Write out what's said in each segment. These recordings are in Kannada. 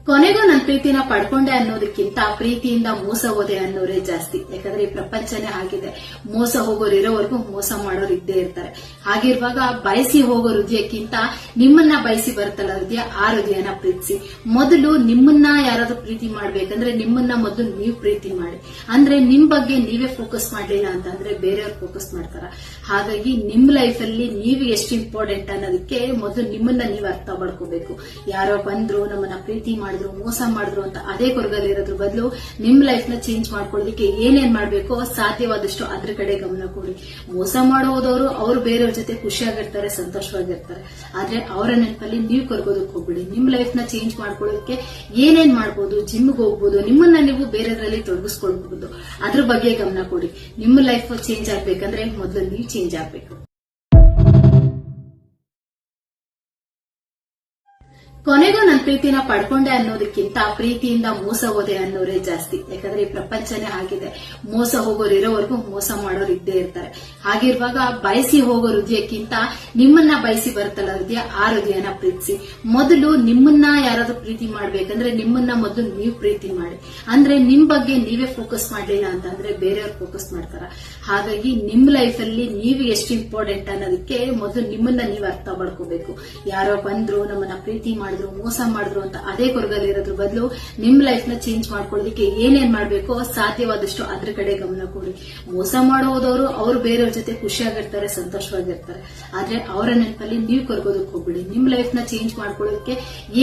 ಕೊನೆಗೂ ನನ್ನ ಪ್ರೀತಿನ ಪಡ್ಕೊಂಡೆ ಅನ್ನೋದಕ್ಕಿಂತ ಪ್ರೀತಿಯಿಂದ ಮೋಸ ಹೋದೆ ಅನ್ನೋರೇ ಜಾಸ್ತಿ. ಯಾಕಂದ್ರೆ ಈ ಪ್ರಪಂಚನೇ ಆಗಿದೆ. ಮೋಸ ಹೋಗೋರು ಇರೋವರೆಗೂ ಮೋಸ ಮಾಡೋರು ಇದ್ದೇ ಇರ್ತಾರೆ. ಹಾಗಿರುವಾಗ ಬಯಸಿ ಹೋಗೋ ಹೃದಯಕ್ಕಿಂತ ನಿಮ್ಮನ್ನ ಬಯಸಿ ಬರುತ್ತಲ್ಲ ಹೃದಯ, ಆ ಹೃದಯನ ಪ್ರೀತಿಸಿ. ಮೊದಲು ನಿಮ್ಮನ್ನ ಯಾರಾದ್ರೂ ಪ್ರೀತಿ ಮಾಡ್ಬೇಕಂದ್ರೆ ನಿಮ್ಮನ್ನ ಮೊದಲು ನೀವು ಪ್ರೀತಿ ಮಾಡಿ. ಅಂದ್ರೆ ನಿಮ್ ಬಗ್ಗೆ ನೀವೇ ಫೋಕಸ್ ಮಾಡ್ಲಿಲ್ಲ ಅಂತಂದ್ರೆ ಬೇರೆಯವ್ರು ಫೋಕಸ್ ಮಾಡ್ತಾರ. ಹಾಗಾಗಿ ನಿಮ್ ಲೈಫ್ ಅಲ್ಲಿ ನೀವು ಎಷ್ಟು ಇಂಪಾರ್ಟೆಂಟ್ ಅನ್ನೋದಕ್ಕೆ ಮೊದಲು ನಿಮ್ಮನ್ನ ನೀವು ಅರ್ಥ ಮಾಡ್ಕೋಬೇಕು. ಯಾರೋ ಬಂದ್ರು ನಮ್ಮನ್ನ ಪ್ರೀತಿ ಮಾಡಿದ್ರು, ಮೋಸ ಮಾಡಿದ್ರು ಅಂತ ಅದೇ ಕೊರಗಲ್ಲಿ ಇರೋದ್ರ ಬದಲು ನಿಮ್ ಲೈಫ್ ನ ಚೇಂಜ್ ಮಾಡ್ಕೊಳ್ಳೋದಕ್ಕೆ ಏನೇನ್ ಮಾಡ್ಬೇಕೋ ಸಾಧ್ಯವಾದಷ್ಟು ಅದ್ರ ಕಡೆ ಗಮನ ಕೊಡಿ. ಮೋಸ ಮಾಡೋದವರು ಅವ್ರು ಬೇರೆಯವ್ರ ಜೊತೆ ಖುಷಿಯಾಗಿರ್ತಾರೆ, ಸಂತೋಷವಾಗಿರ್ತಾರೆ. ಆದ್ರೆ ಅವರ ನೆನಪಲ್ಲಿ ನೀವು ಕೊರಗೋದಕ್ಕೆ ಹೋಗ್ಬಿಡಿ. ನಿಮ್ ಲೈಫ್ ನ ಚೇಂಜ್ ಮಾಡ್ಕೊಳ್ಳೋದಕ್ಕೆ ಏನೇನ್ ಮಾಡ್ಬೋದು, ಜಿಮ್ಗೆ ಹೋಗ್ಬೋದು, ನಿಮ್ಮನ್ನ ನೀವು ಬೇರೆದ್ರಲ್ಲಿ ತೊಡಗಿಸ್ಕೊಳ್ಬಹುದು. ಅದ್ರ ಬಗ್ಗೆ ಗಮನ ಕೊಡಿ. ನಿಮ್ಮ ಲೈಫ್ ಚೇಂಜ್ ಆಗ್ಬೇಕಂದ್ರೆ ಮೊದಲು ನೀವು ಚೇಂಜ್ ಆಗ್ಬೇಕು. ಕೊನೆಗೂ ನನ್ನ ಪ್ರೀತಿನ ಪಡ್ಕೊಂಡೆ ಅನ್ನೋದಕ್ಕಿಂತ ಪ್ರೀತಿಯಿಂದ ಮೋಸ ಹೋದೆ ಅನ್ನೋರೇ ಜಾಸ್ತಿ. ಯಾಕಂದ್ರೆ ಈ ಪ್ರಪಂಚನೇ ಆಗಿದೆ. ಮೋಸ ಹೋಗೋರು ಇರೋವರೆಗೂ ಮೋಸ ಮಾಡೋರು ಇದ್ದೇ ಇರ್ತಾರೆ. ಹಾಗಿರುವಾಗ ಬಯಸಿ ಹೋಗೋ ಹೃದಯಕ್ಕಿಂತ ನಿಮ್ಮನ್ನ ಬಯಸಿ ಬರುತ್ತಲ್ಲ ಹೃದಯ, ಆ ಹೃದಯನ ಪ್ರೀತಿಸಿ. ಮೊದಲು ನಿಮ್ಮನ್ನ ಯಾರಾದ್ರೂ ಪ್ರೀತಿ ಮಾಡ್ಬೇಕಂದ್ರೆ ನಿಮ್ಮನ್ನ ಮೊದಲು ನೀವು ಪ್ರೀತಿ ಮಾಡಿ. ಅಂದ್ರೆ ನಿಮ್ ಬಗ್ಗೆ ನೀವೇ ಫೋಕಸ್ ಮಾಡ್ಲಿಲ್ಲ ಅಂತಂದ್ರೆ ಬೇರೆಯವ್ರು ಫೋಕಸ್ ಮಾಡ್ತಾರ. ಹಾಗಾಗಿ ನಿಮ್ ಲೈಫ್ ಅಲ್ಲಿ ನೀವು ಎಷ್ಟು ಇಂಪಾರ್ಟೆಂಟ್ ಅನ್ನೋದಕ್ಕೆ ಮೊದಲು ನಿಮ್ಮನ್ನ ನೀವು ಅರ್ಥ ಮಾಡ್ಕೋಬೇಕು. ಯಾರೋ ಬಂದ್ರು ನಮ್ಮನ್ನ ಪ್ರೀತಿ ಮಾಡಿದ್ರು, ಮೋಸ ಮಾಡಿದ್ರು ಅಂತ ಅದೇ ಕೊರಗಲ್ಲಿ ಇರೋದ್ರ ಬದಲು ನಿಮ್ ಲೈಫ್ ನ ಚೇಂಜ್ ಮಾಡ್ಕೊಳ್ಳೋದಕ್ಕೆ ಏನೇನ್ ಮಾಡ್ಬೇಕೋ ಸಾಧ್ಯವಾದಷ್ಟು ಅದ್ರ ಕಡೆ ಗಮನ ಕೊಡಿ. ಮೋಸ ಮಾಡೋದವರು ಅವ್ರು ಬೇರೆಯವ್ರ ಜೊತೆ ಖುಷಿಯಾಗಿರ್ತಾರೆ, ಸಂತೋಷವಾಗಿರ್ತಾರೆ. ಆದ್ರೆ ಅವರ ನೆನಪಲ್ಲಿ ನೀವು ಕೊರಗೋದಕ್ಕೆ ಹೋಗ್ಬಿಡಿ. ನಿಮ್ ಲೈಫ್ ನ ಚೇಂಜ್ ಮಾಡ್ಕೊಳ್ಳೋದಕ್ಕೆ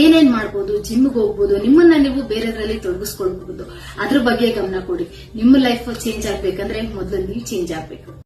ಏನೇನ್ ಮಾಡ್ಬೋದು, ಜಿಮ್ಗೆ ಹೋಗ್ಬೋದು, ನಿಮ್ಮನ್ನ ನೀವು ಬೇರೆದ್ರಲ್ಲಿ ತೊಡಗಿಸ್ಕೊಳ್ಬಹುದು. ಅದ್ರ ಬಗ್ಗೆ ಗಮನ ಕೊಡಿ. ನಿಮ್ಮ ಲೈಫ್ ಚೇಂಜ್ ಆಗ್ಬೇಕಂದ್ರೆ ಮೊದಲು ನೀವು ಚೇಂಜ್ ಆಗ್ಬೇಕು.